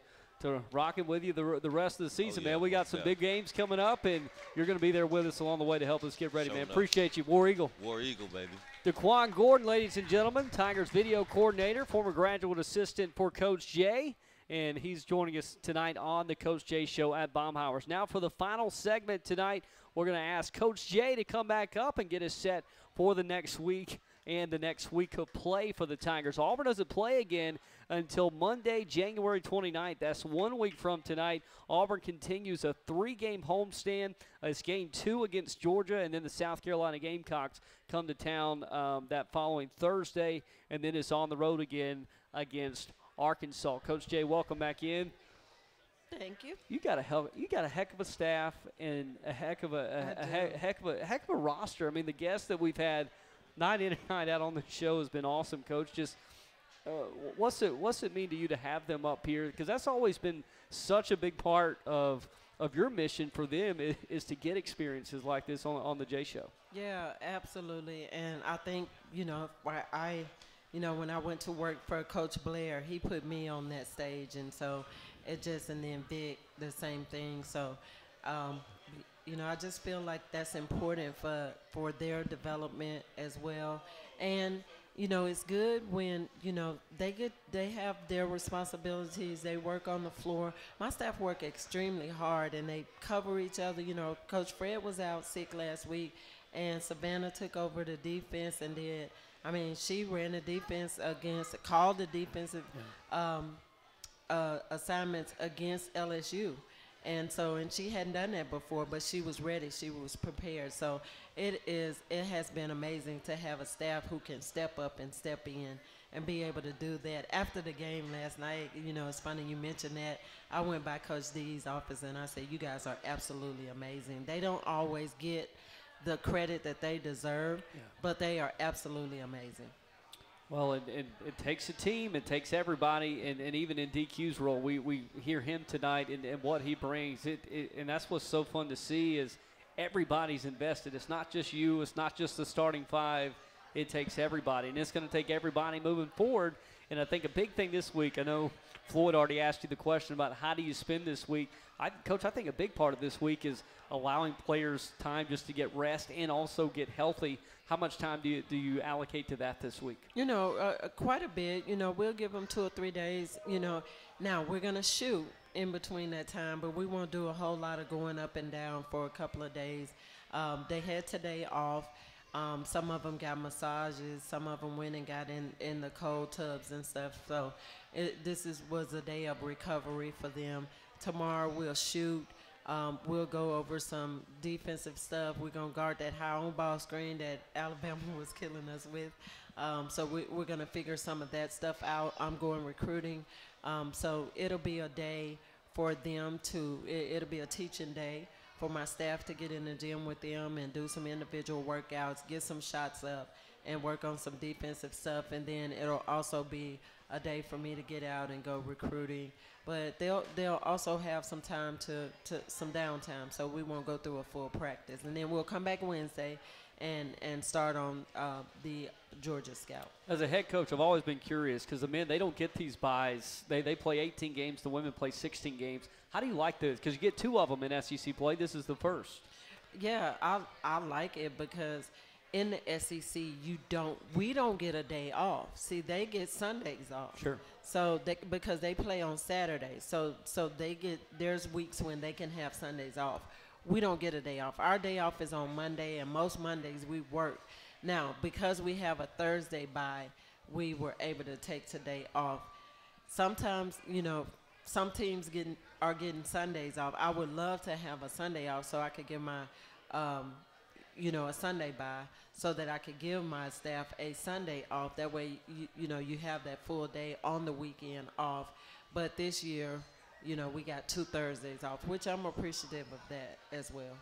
rocking with you the rest of the season, man. We got some big games coming up, and you're going to be there with us along the way to help us get ready, man. Appreciate you, War Eagle. War Eagle, baby. Daquan Gordon, ladies and gentlemen, Tigers video coordinator, former graduate assistant for Coach Jay, and he's joining us tonight on the Coach Jay Show at Baumhauer's. Now for the final segment tonight, we're going to ask Coach Jay to come back up and get us set for the next week and the next week of play for the Tigers. Auburn doesn't play again until Monday, January 29th. That's 1 week from tonight. Auburn continues a 3-game homestand. It's game 2 against Georgia, and then the South Carolina Gamecocks come to town that following Thursday, and then it's on the road again against Arkansas. Coach Jay, welcome back in. Thank you. You got a heck of a staff and a heck of a roster. I mean, the guests that we've had night in and night out on the show has been awesome, Coach. Just what's it mean to you to have them up here? Because that's always been such a big part of your mission for them is to get experiences like this on the Jay Show. Yeah, absolutely. And I think, when I went to work for Coach Blair, he put me on that stage, and so it just, and then Vic, the same thing. So, I just feel like that's important for their development as well. And, it's good when, they have their responsibilities. They work on the floor. My staff work extremely hard, and they cover each other. Coach Fred was out sick last week, and Savannah took over the defense and she ran the defense called the defensive assignments against LSU. And she hadn't done that before, but she was ready. She was prepared. So it has been amazing to have a staff who can step up and step in and be able to do that. After the game last night, it's funny you mentioned that. I went by Coach D's office and I said, you guys are absolutely amazing. They don't always get the credit that they deserve, but they are absolutely amazing. Well, it takes a team. It takes everybody, and even in DQ's role, we hear him tonight and what he brings. And that's what's so fun to see is everybody's invested. It's not just you. It's not just the starting 5. It takes everybody, and it's going to take everybody moving forward. And I think a big thing this week, I know Floyd already asked you the question about how do you spend this week. Coach, I think a big part of this week is allowing players time just to get rest and also get healthy. How much time do you allocate to that this week? Quite a bit. We'll give them 2 or 3 days. Now we're going to shoot in between that time, but we won't do a whole lot of going up and down for a couple of days. They had today off. Some of them got massages. Some of them went and got in the cold tubs and stuff. So was a day of recovery for them. Tomorrow we'll shoot. We'll go over some defensive stuff. We're going to guard that high on-ball screen that Alabama was killing us with. So we're going to figure some of that stuff out. I'm going recruiting. So it'll be a day for them it'll be a teaching day for my staff to get in the gym with them and do some individual workouts, get some shots up, and work on some defensive stuff. And then it'll also be a day for me to get out and go recruiting. But they'll also have some time to some downtime, so we won't go through a full practice. And then we'll come back Wednesday and start on the Georgia Scout. As a head coach, I've always been curious because the men, they don't get these buys. They play 18 games. The women play 16 games. How do you like this? Because you get 2 of them in SEC play. This is the first. Yeah, I like it because in the SEC, we don't get a day off. See, they get Sundays off. Sure. So because they play on Saturdays, so there's weeks when they can have Sundays off. We don't get a day off. Our day off is on Monday, and most Mondays we work. Now, because we have a Thursday bye, we were able to take today off. Sometimes, some teams are getting Sundays off. I would love to have a Sunday off so I could give my a Sunday bye so that I could give my staff a Sunday off. That way, you have that full day on the weekend off. But this year, we got 2 Thursdays off, which I'm appreciative of that as well.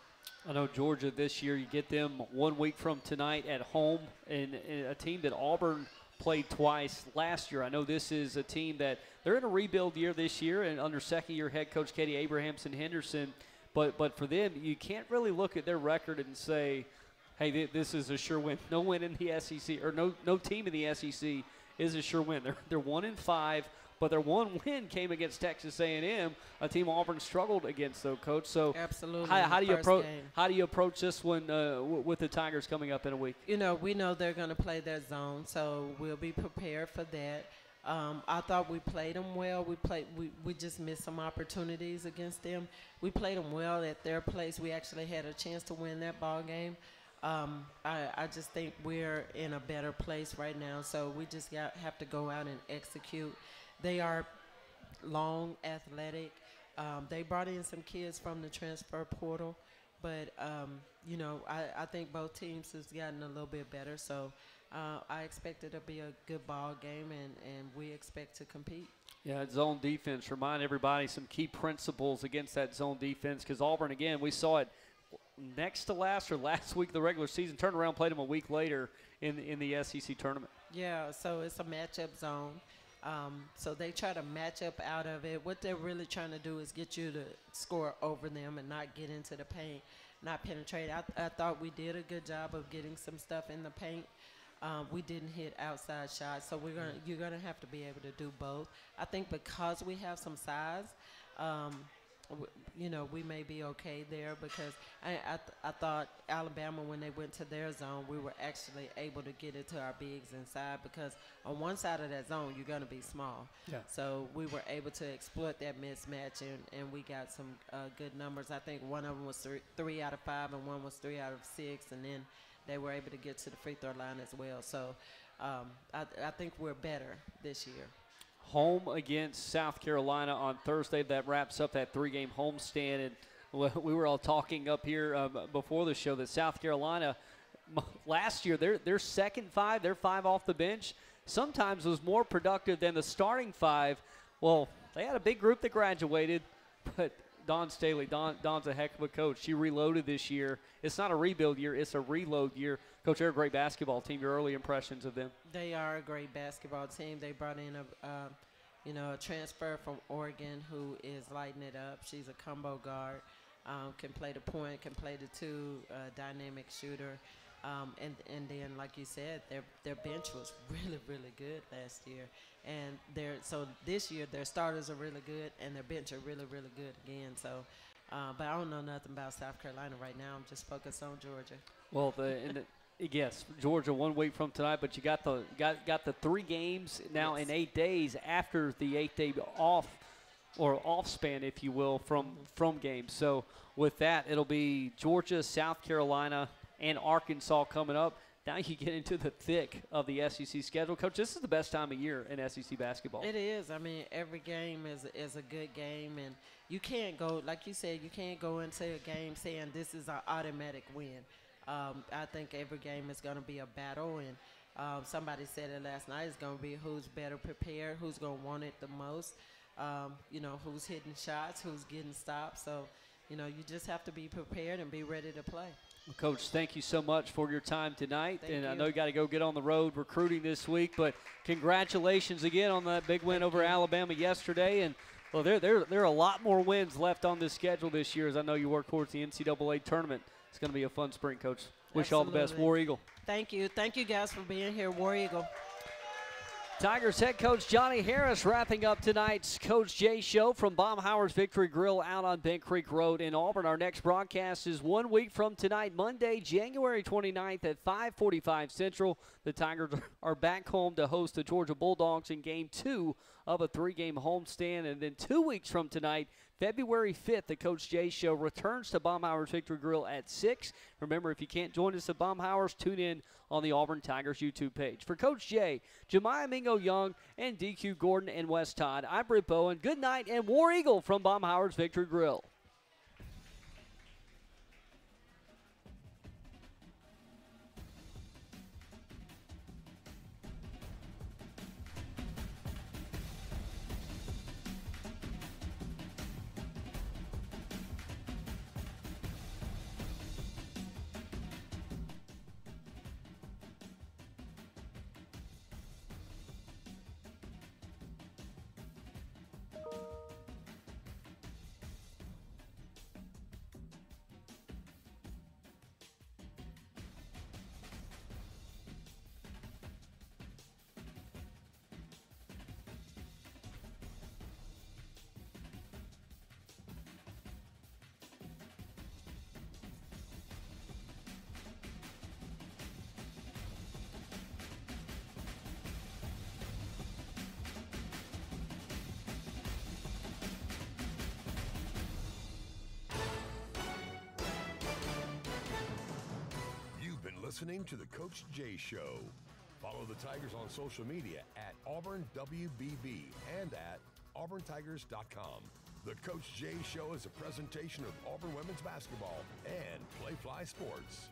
I know Georgia this year, you get them 1 week from tonight at home, and a team that Auburn played twice last year. I know this is a team that they're in a rebuild year this year and under second-year head coach Katie Abrahamson-Henderson. But for them, you can't really look at their record and say, hey, this is a sure win. No win in the SEC, or no team in the SEC is a sure win. They're 1-5, but their one win came against Texas A&M, a team Auburn struggled against, though, Coach. So absolutely, how do you approach this one with the Tigers coming up in a week? We know they're going to play their zone, so we'll be prepared for that. I thought we played them well. We just missed some opportunities against them. We played them well at their place. We actually had a chance to win that ball game. I just think we're in a better place right now, so we just have to go out and execute. They are long, athletic. They brought in some kids from the transfer portal, but I think both teams has gotten a little bit better. So I expect it to be a good ball game, and we expect to compete. Yeah, zone defense. Remind everybody some key principles against that zone defense, because Auburn, again, we saw it next to last week of the regular season, turned around, played them a week later in the SEC tournament. Yeah, so it's a matchup zone. So they try to match up out of it. What they're really trying to do is get you to score over them and not get into the paint, not penetrate. I thought we did a good job of getting some stuff in the paint. We didn't hit outside shots, so you're gonna have to be able to do both. I think because we have some size, we may be okay there, because I thought Alabama, when they went to their zone, we were actually able to get it to our bigs inside, because on one side of that zone, you're going to be small. Yeah. So we were able to exploit that mismatch, and we got some good numbers. I think one of them was 3 out of 5, and one was 3 out of 6, and then they were able to get to the free throw line as well. So I think we're better this year. Home against South Carolina on Thursday. That wraps up that 3-game homestand. And we were all talking up here before the show that South Carolina last year, their second 5, their 5 off the bench, sometimes was more productive than the starting 5. Well, they had a big group that graduated, but Dawn Staley, Dawn's a heck of a coach. She reloaded this year. It's not a rebuild year, it's a reload year. Coach, they're a great basketball team. Your early impressions of them? They are a great basketball team. They brought in a transfer from Oregon who is lighting it up. She's a combo guard, can play the point, can play the 2, dynamic shooter. And then, like you said, their bench was really, really good last year. And so this year, their starters are really good, and their bench are really, really good again. So, but I don't know nothing about South Carolina right now. I'm just focused on Georgia. Well, yes, Georgia 1 week from tonight, but you got the 3 games now in 8 days after the 8-day off span, if you will, from games. So with that, it'll be Georgia, South Carolina, and Arkansas coming up. Now you get into the thick of the SEC schedule. Coach, this is the best time of year in SEC basketball. It is. I mean, every game is a good game, and you can't go, like you said, you can't go into a game saying this is an automatic win. I think every game is going to be a battle, and somebody said it last night, it's going to be who's better prepared, who's going to want it the most, who's hitting shots, who's getting stops. So, you just have to be prepared and be ready to play. Well, Coach, thank you so much for your time tonight. Thank you. I know you got to go get on the road recruiting this week, but congratulations again on that big win over Alabama yesterday. And, well, there are a lot more wins left on this schedule this year, as I know you work towards the NCAA tournament. It's going to be a fun spring, Coach. Wish you all the best. War Eagle. Thank you. Thank you, guys, for being here. War Eagle. Tigers head coach Johnny Harris wrapping up tonight's Coach Jay show from Baumhower's Victory Grill out on Bent Creek Road in Auburn. Our next broadcast is 1 week from tonight, Monday, January 29th at 5:45 Central. The Tigers are back home to host the Georgia Bulldogs in Game 2 of a 3-game homestand. And then 2 weeks from tonight, February 5th, the Coach Jay Show returns to Baumhower's Victory Grill at 6. Remember, if you can't join us at Baumhower's, tune in on the Auburn Tigers YouTube page. For Coach Jay, Jemiah Mingo-Young, and DQ Gordon and Wes Todd, I'm Britt Bowen. Good night and War Eagle from Baumhower's Victory Grill. Listening to the Coach Jay Show. Follow the Tigers on social media at Auburn WBB and at auburntigers.com. The Coach Jay Show is a presentation of Auburn Women's Basketball and Playfly Sports.